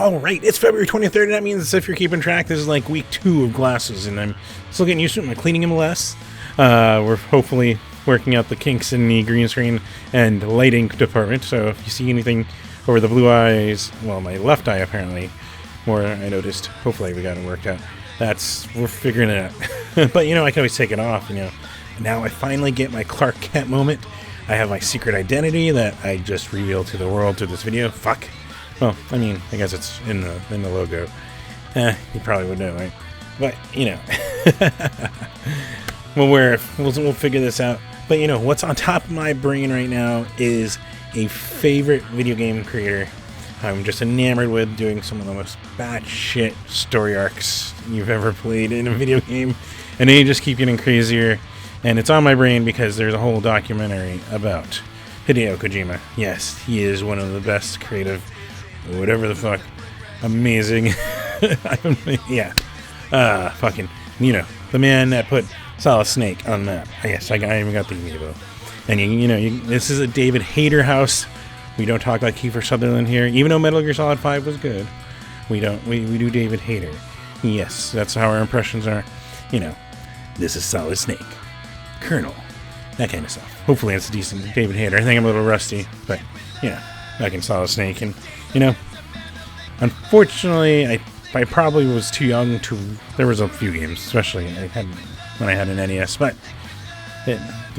Oh, right, it's February 23rd. That means if you're keeping track, this is like week 2 of glasses, and I'm still getting used to it. I'm cleaning them less. We're hopefully working out the kinks in the green screen and lighting department, so if you see anything over the blue eyes, well, my left eye apparently, more I noticed, hopefully we got it worked out. We're figuring it out. But, I can always take it off, Now I finally get my Clark Kent moment. I have my secret identity that I just revealed to the world through this video. Fuck. Well, I guess it's in the logo. You probably would know, right? But, we'll figure this out. But, what's on top of my brain right now is a favorite video game creator I'm just enamored with, doing some of the most batshit story arcs you've ever played in a video game. And they just keep getting crazier. And it's on my brain because there's a whole documentary about Hideo Kojima. Yes, he is one of the best creative, whatever the fuck, amazing. Yeah. Fucking, the man that put Solid Snake on the map. Yes, I even got the amiibo. And this is a David Hayter house. We don't talk like Kiefer Sutherland here, even though Metal Gear Solid 5 was good. We do David Hayter. Yes, that's how our impressions are. This is Solid Snake, Colonel, that kind of stuff. Hopefully it's decent David Hayter. I think I'm a little rusty, but back in Solid Snake, and unfortunately, I probably was too young to. There was a few games, especially when I had an NES, but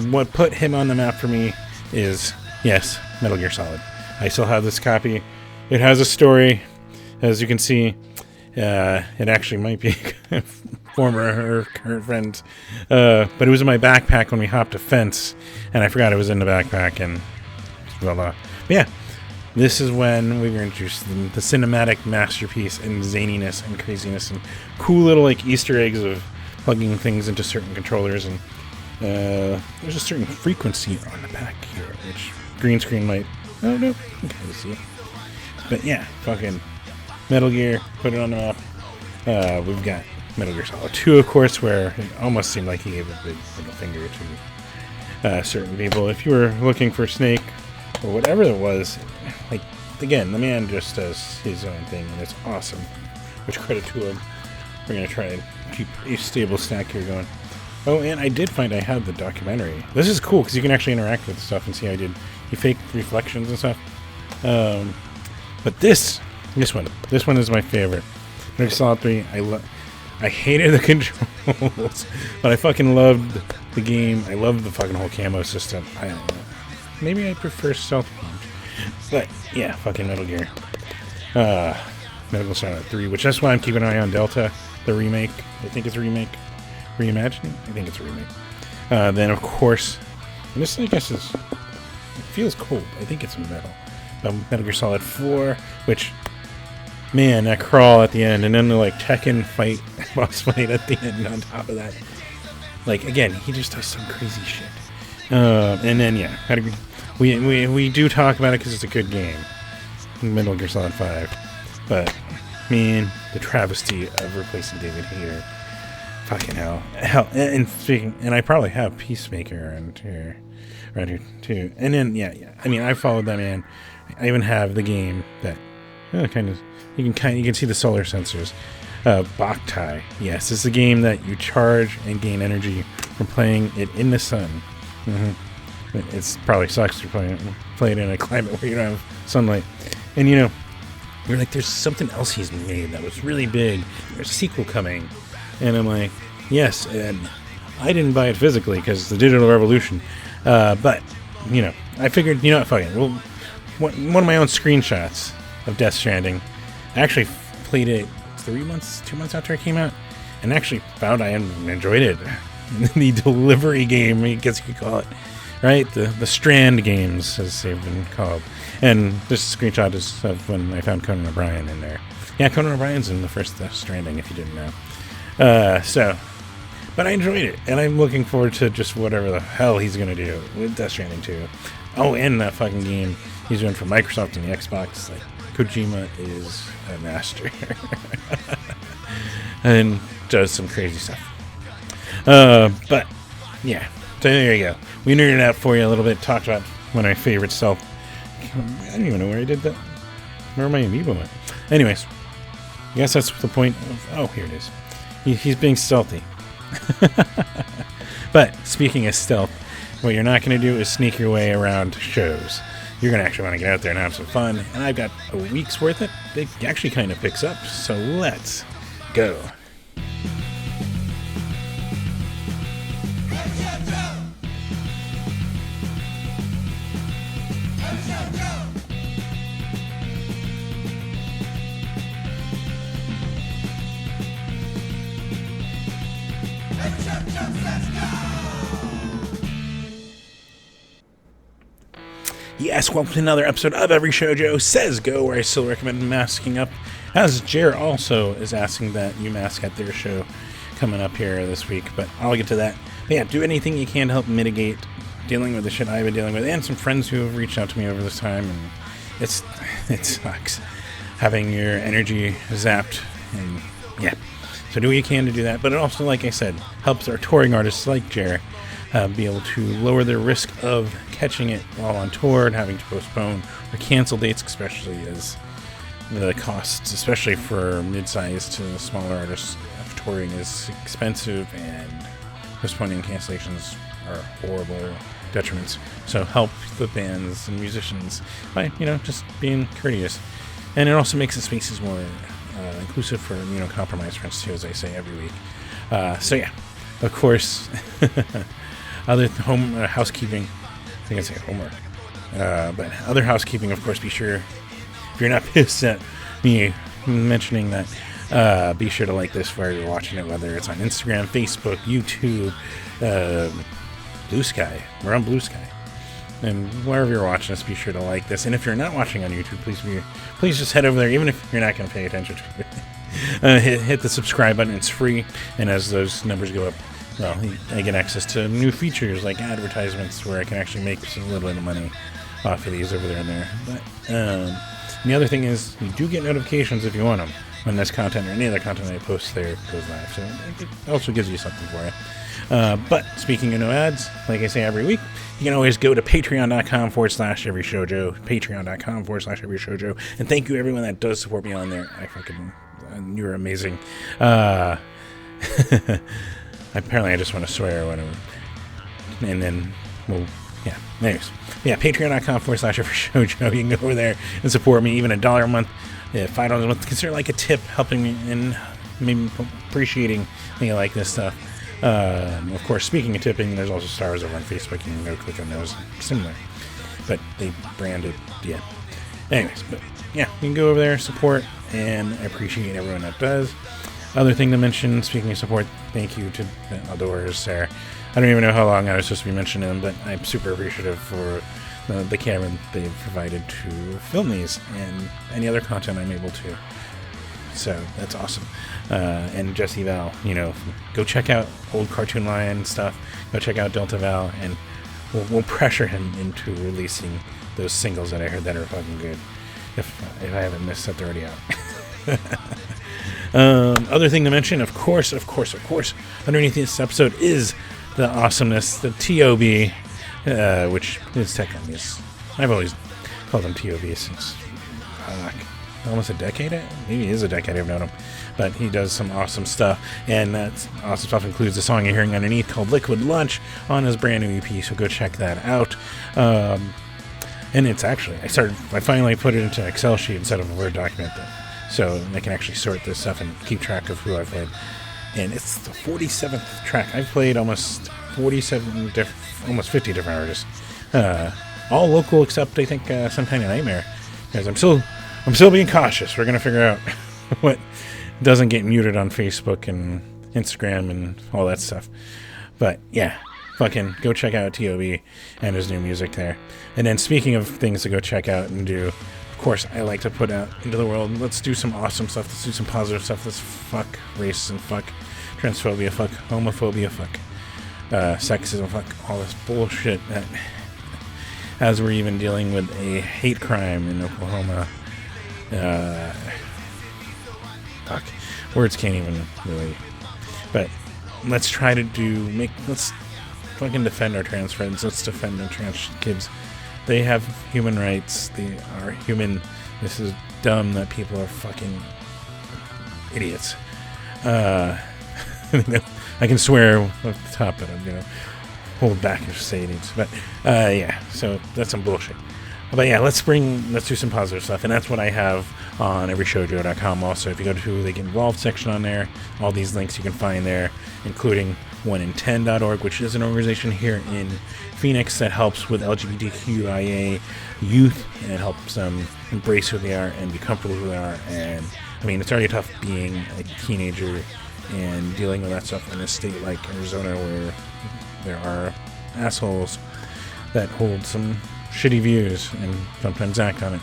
what put him on the map for me is, yes, Metal Gear Solid. I still have this copy. It has a story, as you can see. It actually might be former or current friend, but it was in my backpack when we hopped a fence, and I forgot it was in the backpack, and blah blah. But yeah, this is when we were introduced to the cinematic masterpiece and zaniness and craziness and cool little Easter eggs of plugging things into certain controllers, and there's a certain frequency on the back here, which green screen might. Oh no, you can kind of see it. But yeah, fucking Metal Gear, put it on the map. We've got Metal Gear Solid 2, of course, where it almost seemed like he gave a big middle finger to certain people. If you were looking for Snake or whatever it was, again, the man just does his own thing, and it's awesome. Which credit to him. We're going to try and keep a stable stack here going. Oh, and I did find I had the documentary. This is cool because you can actually interact with stuff and see how you fake reflections and stuff. But this one is my favorite. Metal Gear Solid 3, I hated the controls, but I fucking loved the game. I loved the fucking whole camo system. Maybe I prefer stealth games. But yeah, fucking Metal Gear. Metal Gear Solid 3, which that's why I'm keeping an eye on Delta, the remake. I think it's a remake. Reimagining? I think it's a remake. Then, of course, and this, I guess, it feels cold. I think it's metal. Metal Gear Solid 4, which, man, that crawl at the end, and then the, Tekken fight, boss fight at the end on top of that. Again, he just does some crazy shit. And then, yeah, we do talk about it because it's a good game. Metal Gear Solid 5. But, man, the travesty of replacing David Hayter. Fucking hell, and I probably have Peacemaker around here too. And then yeah. I followed that man. I even have the game that kind of you can see the solar sensors. Boktai. Yes, this is a game that you charge and gain energy from playing it in the sun. It's probably sucks to play it in a climate where you don't have sunlight. And you're like, there's something else he's made that was really big. There's a sequel coming. And I'm like, yes, and I didn't buy it physically because the digital revolution. But, I figured, fuck it. Well, one of my own screenshots of Death Stranding, I actually played it 2 months after it came out, and actually found I enjoyed it. The delivery game, I guess you could call it, right? The Strand games, as they've been called. And this screenshot is of when I found Conan O'Brien in there. Yeah, Conan O'Brien's in the first Death Stranding, if you didn't know. But I enjoyed it, and I'm looking forward to just whatever the hell he's gonna do with Death Stranding 2. Oh, and that fucking game he's doing for Microsoft and the Xbox. Kojima is a master. And does some crazy stuff. But, yeah. So there you go. We nerded out for you a little bit, talked about one of my favorite I don't even know where I did that. Where my amiibo went? Anyways, I guess that's the point of... Oh, here it is. He's being stealthy. But speaking of stealth, what you're not going to do is sneak your way around shows. You're going to actually want to get out there and have some fun. And I've got a week's worth of it. It actually kind of picks up. So let's go. Yes, welcome to another episode of Every Shoujo Says Go, where I still recommend masking up, as Jer also is asking that you mask at their show coming up here this week, but I'll get to that. But yeah, do anything you can to help mitigate dealing with the shit I've been dealing with, and some friends who have reached out to me over this time, and it sucks having your energy zapped, and yeah. So do what you can to do that, but it also, like I said, helps our touring artists like Jer be able to lower their risk of catching it while on tour and having to postpone or cancel dates, especially as the costs, especially for mid-sized to smaller artists, of touring is expensive, and postponing cancellations are horrible detriments. So help the bands and musicians by, just being courteous. And it also makes the spaces more inclusive for immunocompromised friends too, as I say every week. So yeah, of course, other housekeeping. I think I say homework. But other housekeeping, of course, be sure, if you're not pissed at me mentioning that, be sure to like this where you're watching it, whether it's on Instagram, Facebook, YouTube, Blue Sky. We're on Blue Sky. And wherever you're watching us, be sure to like this. And if you're not watching on YouTube, please just head over there, even if you're not going to pay attention to it. Hit the subscribe button. It's free. And as those numbers go up, well, I get access to new features like advertisements where I can actually make a little bit of money off of these over there and there. But the other thing is, you do get notifications if you want them when this content or any other content I post there goes live. So it also gives you something for it. But speaking of no ads, like I say every week, you can always go to patreon.com/everyshoujo, patreon.com/everyshoujo, and thank you everyone that does support me on there. You're amazing. Apparently I just want to swear or whatever. And then, anyways. Yeah, patreon.com/everyshoujo. You can go over there and support me, even $1 a month, $5 a month. Consider like a tip, helping me and maybe appreciating me like this stuff. Of course, speaking of tipping, there's also stars over on Facebook. You can go click on those. Similar. But they branded, yeah. Anyways, but yeah, you can go over there, support, and I appreciate everyone that does. Other thing to mention, speaking of support, thank you to the outdoors there. I don't even know how long I was supposed to be mentioning them, but I'm super appreciative for the camera they've provided to film these and any other content I'm able to. So that's awesome. And Jesse Val, go check out old Cartoon Lion stuff. Go check out Delta Val, and we'll pressure him into releasing those singles that I heard that are fucking good. If I haven't missed that, they're already out. Other thing to mention, of course, underneath this episode is the awesomeness, the TOB, which is technically, I've always called him TOB since almost a decade. Maybe it is a decade I've known him, but he does some awesome stuff, and that awesome stuff includes the song you're hearing underneath called Liquid Lunch on his brand new EP, so go check that out. And it's actually, I finally put it into an Excel sheet instead of a Word document, so I can actually sort this stuff and keep track of who I've played. And it's the 47th track. I've played almost 50 different artists. All local except, I think, Some Kind of Nightmare. Because I'm still being cautious. We're going to figure out what doesn't get muted on Facebook and Instagram and all that stuff. But, yeah. Fucking go check out T.O.B. and his new music there. And then speaking of things to go check out and do, of course, I like to put out into the world. Let's do some awesome stuff. Let's do some positive stuff. Let's fuck racism, fuck transphobia, fuck homophobia, fuck sexism, fuck all this bullshit that, as we're even dealing with a hate crime in Oklahoma. Fuck. Words can't even really. But let's try to let's fucking defend our trans friends. Let's defend our trans kids. They have human rights. They are human This is dumb that people are fucking idiots. I can swear off the top, but I'm gonna hold back and say idiots. But yeah, so that's some bullshit. But yeah, let's do some positive stuff, and that's what I have on everyshowjoe.com. Also, if you go to the Get Involved section on there, all these links you can find there, including 1in10.org, which is an organization here in Phoenix that helps with LGBTQIA youth, and it helps them embrace who they are and be comfortable with who they are. And I mean, it's already tough being a teenager and dealing with that stuff in a state like Arizona, where there are assholes that hold some shitty views and sometimes act on it.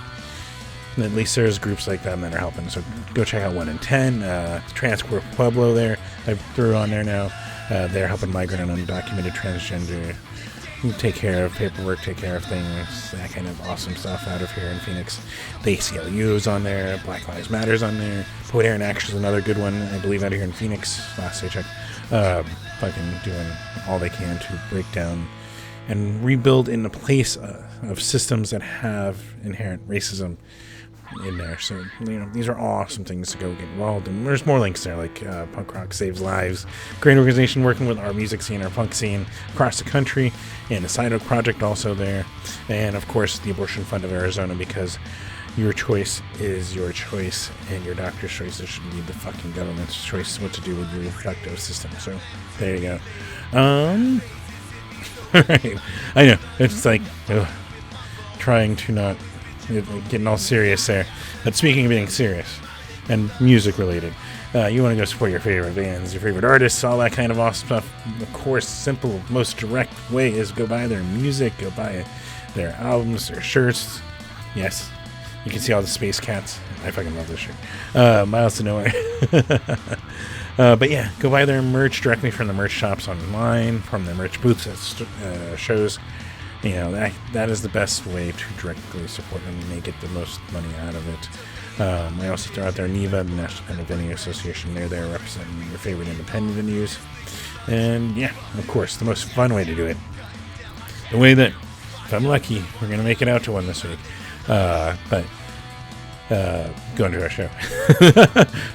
And at least there's groups like them that are helping. So go check out 1in10. Transqueer Pueblo there, I threw on there now. They're helping migrant and undocumented transgender take care of paperwork, take care of things, that kind of awesome stuff out of here in Phoenix. The ACLU is on there, Black Lives Matter's on there. Poet Aaron Action is another good one, I believe, out of here in Phoenix, last I checked. Fucking doing all they can to break down and rebuild in the place of systems that have inherent racism in there. So, these are all awesome things to go get involved in. There's more links there, like Punk Rock Saves Lives, great organization working with our music scene, our punk scene across the country, and the Side Oak Project also there, and of course the Abortion Fund of Arizona, because your choice is your choice, and your doctor's choice shouldn't be the fucking government's choice what to do with your reproductive system. So there you go. Alright, I know, it's like trying to not getting all serious there. But speaking of being serious and music related, you want to go support your favorite bands, your favorite artists, all that kind of awesome stuff. Of course, simple, most direct way is go buy their music, go buy their albums, their shirts. Yes, you can see all the space cats. I fucking love this shirt. Miles to Nowhere. But yeah, go buy their merch directly from the merch shops online, from the merch booths at shows. That is the best way to directly support them and they get the most money out of it. I also throw out there NEVA, the National Independent Venue Association. They're there representing your favorite independent venues. And yeah, of course, the most fun way to do it, the way that, if I'm lucky, we're going to make it out to one this week. But going to our show.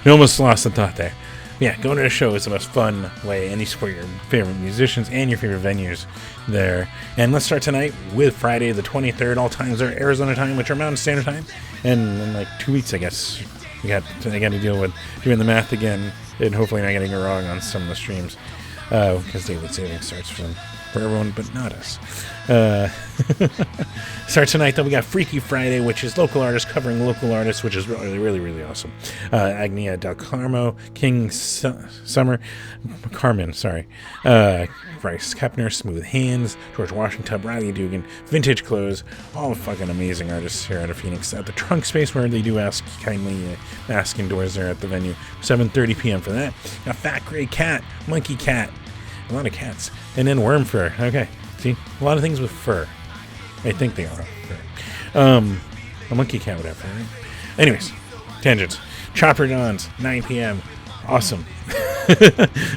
We almost lost the thought there. Yeah, going to a show is the most fun way, and you support your favorite musicians and your favorite venues there. And let's start tonight with Friday the 23rd. All times are Arizona time, which are Mountain Standard Time. And in like 2 weeks, I guess, I got to deal with doing the math again, and hopefully not getting it wrong on some of the streams, because daylight savings starts for everyone, but not us. Start tonight, though, we got Freaky Friday, which is local artists covering local artists, which is really, really, really awesome. Agnia Del Carmo, King Summer, Carmen, sorry. Bryce Kepner, Smooth Hands, George Washington, Riley Dugan, Vintage Clothes, all fucking amazing artists here out of Phoenix at the Trunk Space, where they do ask kindly ask indoors there at the venue. 7:30 p.m. for that. Got Fat Gray Cat, Monkey Cat, a lot of cats, and then Worm Fur. Okay, see, a lot of things with fur. I think they are fur. A monkey cat would have fur, right? Anyways, tangents. Chopper Dawns, 9 p.m. Awesome.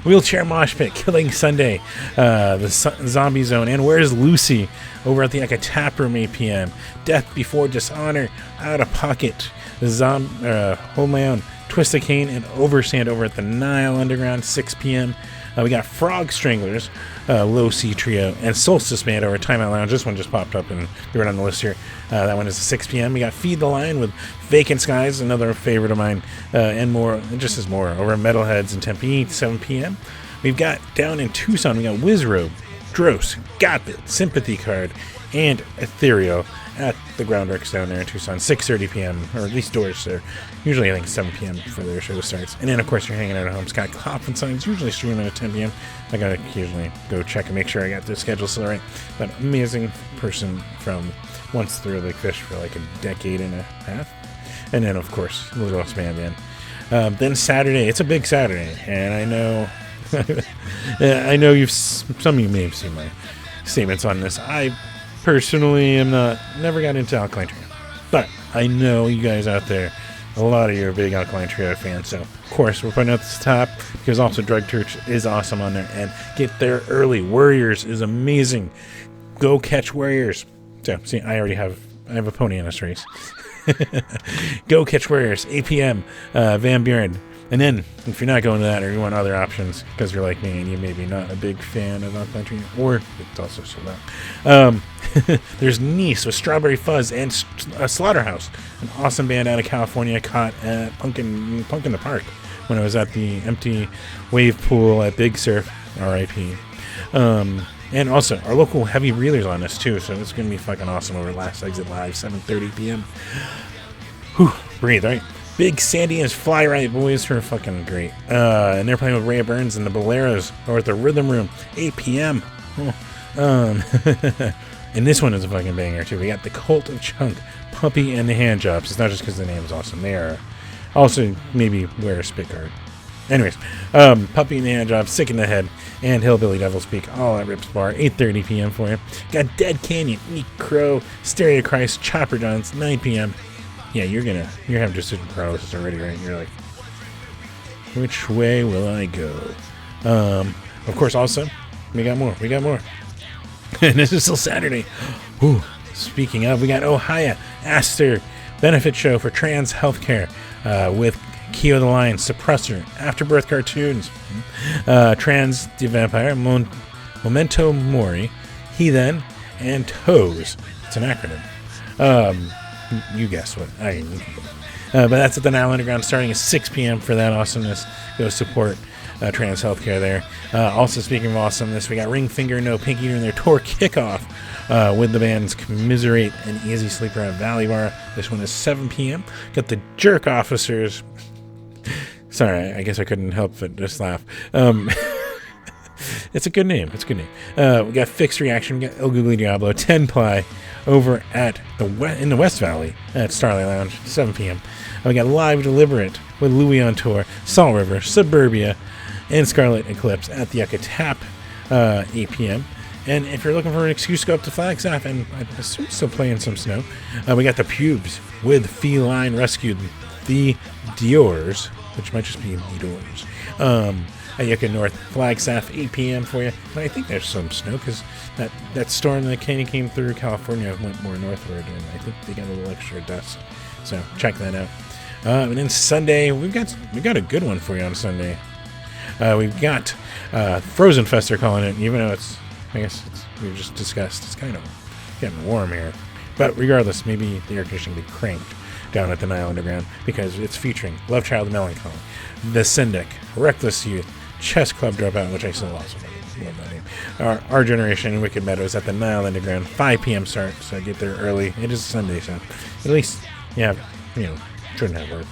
Wheelchair Mosh Pit, Killing Sunday, the Zombie Zone, and Where's Lucy over at the Eka Tap Room, 8 p.m. Death Before Dishonor, Out of Pocket, the Hold My Own, Twist the Cane, and Overstand over at the Nile Underground, 6 p.m. We got Frog Stranglers, Low C Trio, and Solstice Band over at Timeout Lounge. This one just popped up and they were on the list here. That one is at 6 p.m. We got Feed the Lion with Vacant Skies, another favorite of mine, and more, just as more, over at Metalheads in Tempe, 7 p.m. We've got down in Tucson, we got Wizrobe, Dros, Gotbit, Sympathy Card, and Ethereal at the Groundworks down there in Tucson, 6:30 p.m., or at least doors there. Usually I think 7 p.m. before their show starts. And then, of course, you're hanging out at home. Scott Klopfenstein's usually streaming at 10 p.m. I gotta occasionally go check and make sure I got their schedule still right. But amazing person from once through Lake Fish for like a decade and a half. And then, of course, Little Lost Man. Then Saturday, it's a big Saturday, and I know some of you may have seen my statements on this. I personally never got into Alkaline Trio, but I know you guys out there, a lot of you are big Alkaline Trio fans, so of course we're putting out this top because also Drug Church is awesome on there, and get there early. Warriors is amazing. Go catch Warriors. So see, I have a pony in this race. Go Catch Warriors, 8 p.m., Van Buren. And then, if you're not going to that or you want other options, because you're like me and you maybe not a big fan of Knock Country, or it's also sold out, there's Nice with Strawberry Fuzz and Slaughterhouse, an awesome band out of California, caught at Punk in the Park when I was at the empty wave pool at Big Surf, RIP. And also, our local heavy reelers on this too, so it's going to be fucking awesome over Last Exit Live, 7:30 p.m. Whew, breathe, right? Big Sandy and his Fly Right Boys are fucking great. And they're playing with Ray Burns and the Boleros over at the Rhythm Room, 8 p.m. And this one is a fucking banger too. We got the Cult of Chunk, Puppy and the Handjobs. It's not just because the name is awesome. They are also maybe wear a spit guard. Anyways, Puppy and the Handjobs, Sick in the Head, and Hillbilly Devil Speak, all at Rips Bar, 8:30 p.m. for you. Got Dead Canyon, Meek Crow, Stereo Christ, Chopper Johns, 9 p.m. Yeah, you're having decision paralysis already, right? You're like, which way will I go? Of course, also, we got more. And this is still Saturday. Ooh, speaking of, we got Ohio Astor benefit show for trans healthcare with Keo the Lion, Suppressor, Afterbirth Cartoons, Trans the Vampire, Memento Mori, Heathen, and Toes. It's an acronym. You guess what. But that's at the Nile Underground starting at 6 p.m. for that awesomeness. Go support trans healthcare there. Also, speaking of awesomeness, we got Ring Finger No Pinky doing their tour kickoff with the bands Commiserate and Easy Sleeper at Valley Bar. This one is 7 p.m. Got the Jerk Officers. Sorry, I guess I couldn't help but just laugh. It's a good name. We got Fixed Reaction. We got El Googly Diablo, 10 Ply over at in the West Valley at Starlight Lounge, 7 p.m. We got Live Deliberate with Louis on tour, Salt River, Suburbia, and Scarlet Eclipse at the Yucca Tap, 8 p.m. And if you're looking for an excuse to go up to Flagstaff, and I assume still playing some snow, we got the Pubes with Feline Rescued, the Diors, which might just be Diors. At Yucca North, Flagstaff, 8 p.m. for you. And I think there's some snow because that storm that came through California went more northward, and I think they got a little extra dust. So check that out. And then Sunday, we got a good one for you on Sunday. We've got Frozen Fest, they're calling it, even though we've just discussed, it's kind of getting warm here. But regardless, maybe the air conditioning will be cranked down at the Nile Underground because it's featuring Love Child Melancholy, The Syndic, Reckless Youth, Chess Club Dropout, which I still also love that name, Our Generation, and Wicked Meadows at the Nile Underground, 5 p.m. start, so get there early. It is Sunday, so at least shouldn't have work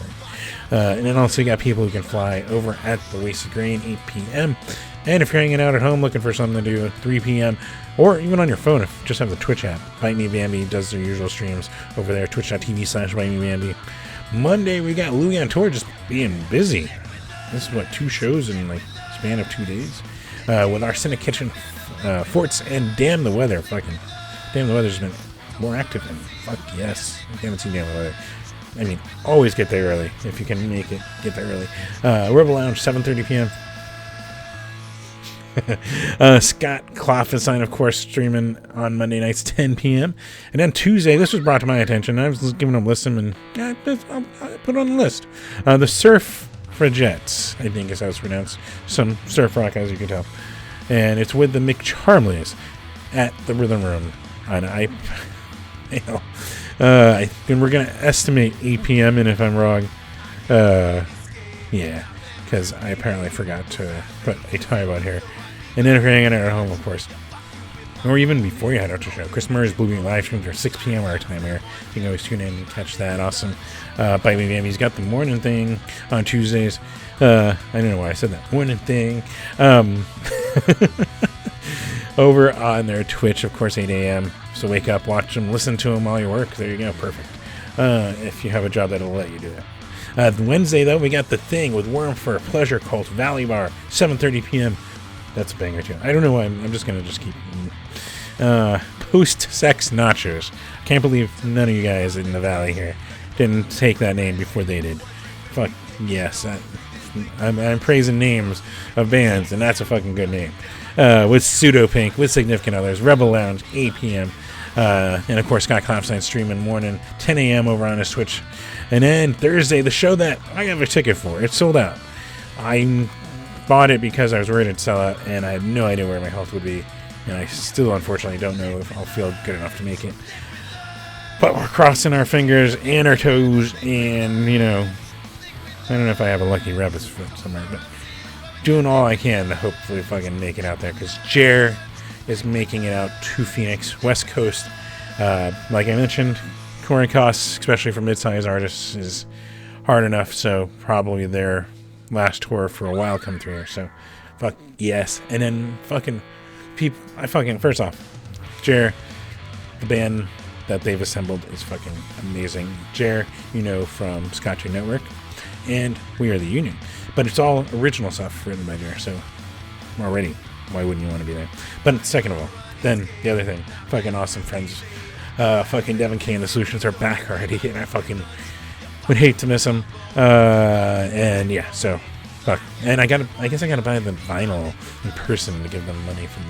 there. And then also you got people who can fly over at the Wasted Grain, 8 p.m. And if you're hanging out at home looking for something to do, 3 p.m. or even on your phone, if you just have the Twitch app. Bite Me Bambi does their usual streams over there, twitch.tv/BiteMeBambi. Monday, we got Louis on tour just being busy. This is, 2 shows in, span of 2 days? With Arsenic Kitchen, Forts, and Damn the Weather. Fucking Damn the Weather's been more active than fuck yes. I haven't seen Damn the Weather. I mean, always get there early. If you can make it, get there early. Rebel Lounge, 7:30 p.m. Scott Clofenstein, of course, streaming on Monday nights, 10 p.m. And then Tuesday, this was brought to my attention. I was giving them a listen, and I'll put it on the list. The Surf Fragettes, I think is how it's pronounced. Some surf rock, as you can tell. And it's with the McCharmleys at the Rhythm Room. And and we're going to estimate 8 p.m. And if I'm wrong, yeah, because I apparently forgot to put a time on here. And then if you're hanging out at home, of course, or even before you head out to show, Chris Murray's Blue Beam live streams are 6 p.m. our time here. You can always tune in and catch that. Awesome. Bite Me Bambi's got the morning thing on Tuesdays. I don't know why I said that. Morning thing. Over on their Twitch, of course, 8 a.m. So wake up, watch them, listen to them while you work. There you go. Perfect. If you have a job that'll let you do that. Wednesday, though, we got The Thing with Worm for Pleasure Cult, Valley Bar, 7:30 p.m. That's a banger, too. I don't know why. I'm just going to keep... Post-Sex Nachos. I can't believe none of you guys in the Valley here didn't take that name before they did. Fuck, yes. I'm praising names of bands, and that's a fucking good name. With Pseudo Pink, with Significant Others, Rebel Lounge, 8 p.m. And of course, Scott Clapstein streaming morning, 10 a.m. over on his Twitch. And then Thursday, the show that I have a ticket for, it's sold out. I bought it because I was worried it'd sell out, and I had no idea where my health would be. And I still, unfortunately, don't know if I'll feel good enough to make it. But we're crossing our fingers and our toes, and, you know, I don't know if I have a lucky rabbit's foot somewhere, but doing all I can to hopefully fucking make it out there, because Jer is making it out to Phoenix, West Coast. Like I mentioned, touring costs, especially for mid-sized artists, is hard enough, so probably their last tour for a while come through here, so fuck yes. And then fucking people, first off, Jer, the band that they've assembled is fucking amazing. Jer, you know, from Scotchy Network, and We Are the Union, but it's all original stuff written by Jer, so already, why wouldn't you want to be there? But second of all, then the other thing, fucking awesome friends, fucking Devin K and the Solutions are back already, and I fucking would hate to miss them. And yeah, so fuck. And I guess I gotta buy the vinyl in person to give them money from.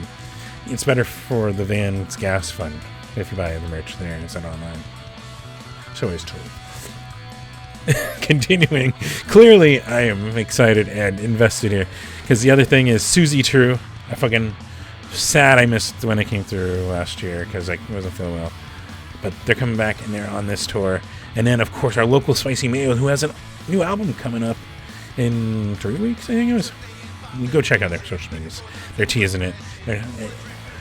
It's better for the Van's gas fund if you buy the merch there instead of online. So always told. Continuing, clearly I am excited and invested here, because the other thing is Susie True. I fucking sad I missed when it came through last year because I wasn't feeling well. But they're coming back and they're on this tour. And then, of course, our local Spicy Mayo, who has a new album coming up in 3 weeks, I think it was. You go check out their social medias. They're teasing it.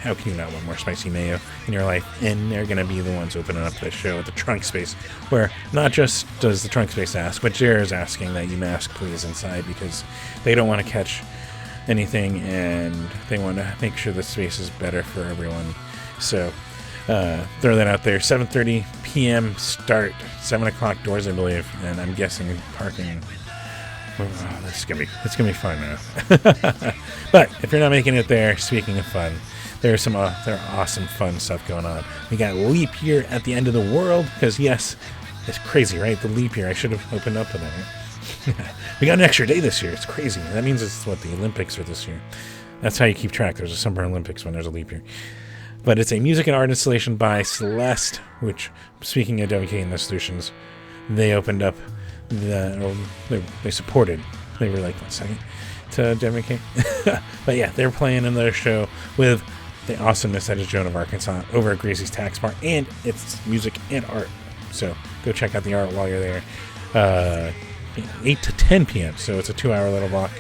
How can you not want more Spicy Mayo in your life? And they're going to be the ones opening up the show at the Trunk Space, where not just does the Trunk Space ask, but Jer is asking that you mask please inside, because they don't want to catch anything and they want to make sure the space is better for everyone. So throw that out there. 7:30 p.m. start, 7 o'clock doors, I believe, and I'm guessing parking. Oh, it's gonna be fun now. But if you're not making it there, speaking of fun, there's some there are awesome fun stuff going on. We got leap year at the end of the world, because yes, it's crazy, right? The leap year. I should have opened up with that. Right? We got an extra day this year. It's crazy. That means it's what the Olympics are this year. That's how you keep track. There's a Summer Olympics when there's a leap year. But it's a music and art installation by Celeste, which, speaking of WK and the Solutions, they opened up they supported. They were like, 1 second, to WK. But yeah, they're playing in their show with the awesomeness that is Joan of Arkansas over at Gracie's Tax Bar, and it's music and art. So go check out the art while you're there. 8 to 10 p.m. So it's a 2-hour little block.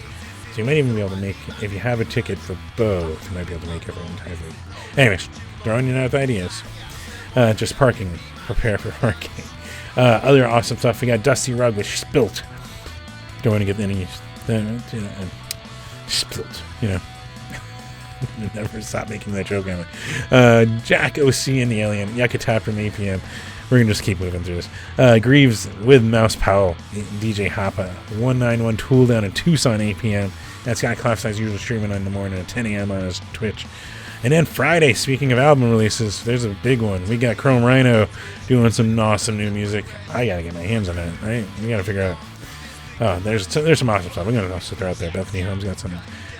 So you might even be able to make, if you have a ticket for both, you might be able to make it for the entire week. Anyways, throwing you out with ideas. Just parking. Prepare for parking. Other awesome stuff. We got Dusty Rug with Spilt. Don't want to get any... Spilt, you know. Never stop making that joke anyway. Jack OC and the Alien. Yucca from 8 p.m. We're going to just keep moving through this. Greaves with Mouse Powell. DJ Hoppa. 191 Tool down in Tucson, 8 p.m. That's got Clapstein's usual streaming in the morning at 10 a.m. on his Twitch. And then Friday, speaking of album releases, there's a big one. We got Chrome Rhino doing some awesome new music. I got to get my hands on it, right? We got to figure out. Oh, there's some awesome stuff. We're going to also throw out there. Bethany Holmes got some.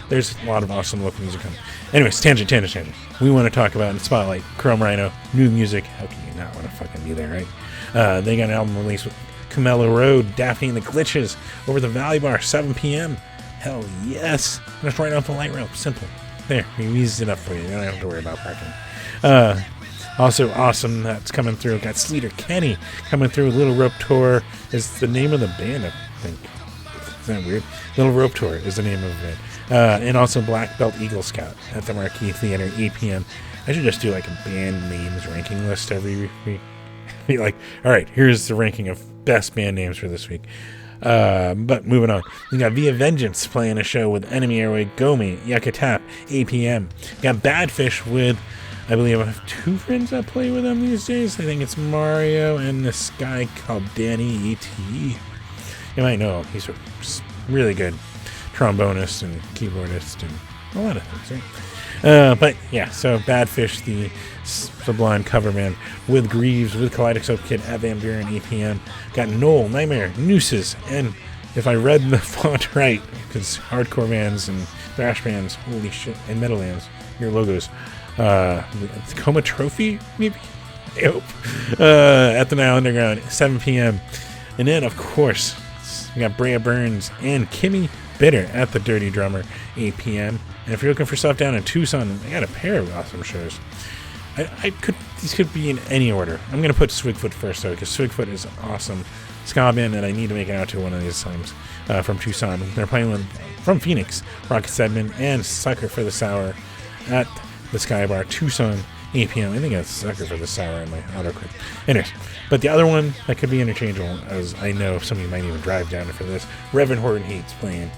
There's a lot of awesome local music coming. Anyways, tangent. We want to talk about in Spotlight, Chrome Rhino, new music. How can you not want to fucking be there, right? They got an album release with Camelo Road, Daphne and the Glitches, over the Valley Bar, 7 p.m. Hell yes. Just right off the light rail. Simple. There, we eased it up for you. You don't have to worry about parking. Also awesome that's coming through. Got Sleater Kenny coming through. Little Rope Tour is the name of the band, I think. Isn't that weird? Little Rope Tour is the name of it. And also Black Belt Eagle Scout at the Marquee Theater, 8 p.m. I should just do like a band names ranking list every week. Be like, all right, here's the ranking of best band names for this week. But moving on, we got Via Vengeance playing a show with Enemy Airway, Gomi, Yucca Tap, 8 p.m. Got Badfish with, I believe I have 2 friends that play with them these days. I think it's Mario and this guy called Danny E.T. You might know him. He's a really good trombonist and keyboardist and a lot of things, right? But yeah, so Badfish, the Sublime cover band, with Greaves, with Kaleidoscope Kid at Van Buren, 8 p.m. Got Knoll, Nightmare, Nooses, and if I read the font right, because hardcore bands and thrash bands, holy shit, and metal bands, your logos, Coma Trophy, maybe? I hope. At the Nile Underground, 7 p.m. And then, of course, we got Brea Burns and Kimmy Bitter at the Dirty Drummer, 8 p.m. And if you're looking for stuff down in Tucson, I got a pair of awesome shows. These could be in any order. I'm going to put Swigfoot first, though, because Swigfoot is an awesome ska band, and I need to make it out to one of these times from Tucson. They're playing with, from Phoenix, Rocket Sedman and Sucker for the Sour at the Sky Bar, Tucson, 8 p.m. I think it's Sucker for the Sour in my autocorrect. Anyways, but the other one that could be interchangeable, as I know some of you might even drive down for this, Reverend Horton Heat's playing.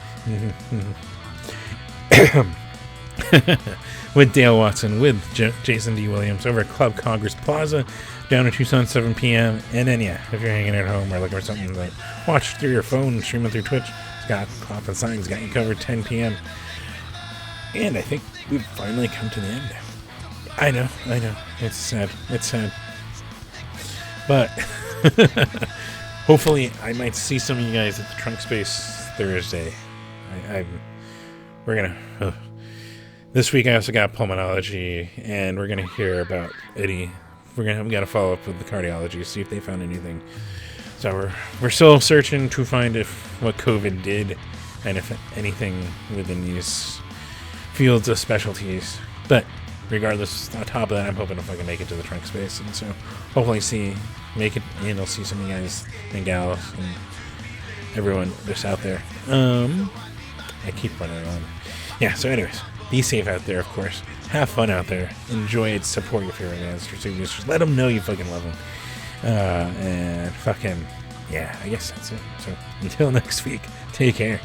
With Dale Watson, with Jason D. Williams over at Club Congress Plaza, down in Tucson, 7 p.m. And then, yeah, if you're hanging at home or looking for something to watch through your phone, streaming through Twitch, Scott Cloth and Signs got you covered, 10 p.m. And I think we've finally come to the end. I know. It's sad. But hopefully I might see some of you guys at the Trunk Space Thursday. We're gonna... This week I also got pulmonology, and we're gonna hear about Eddie. We gotta follow up with the cardiology, see if they found anything. So we're still searching to find what COVID did, and if anything within these fields of specialties. But regardless, on top of that, I'm hoping if I can make it to the Trunk Space, and so hopefully make it, and I'll see some of you guys and gals and everyone just out there. I keep running on. Yeah. So, anyways. Be safe out there, of course. Have fun out there. Enjoy it. Support your favorite bands. Just let them know you fucking love them. And fucking, yeah, I guess that's it. So until next week, take care.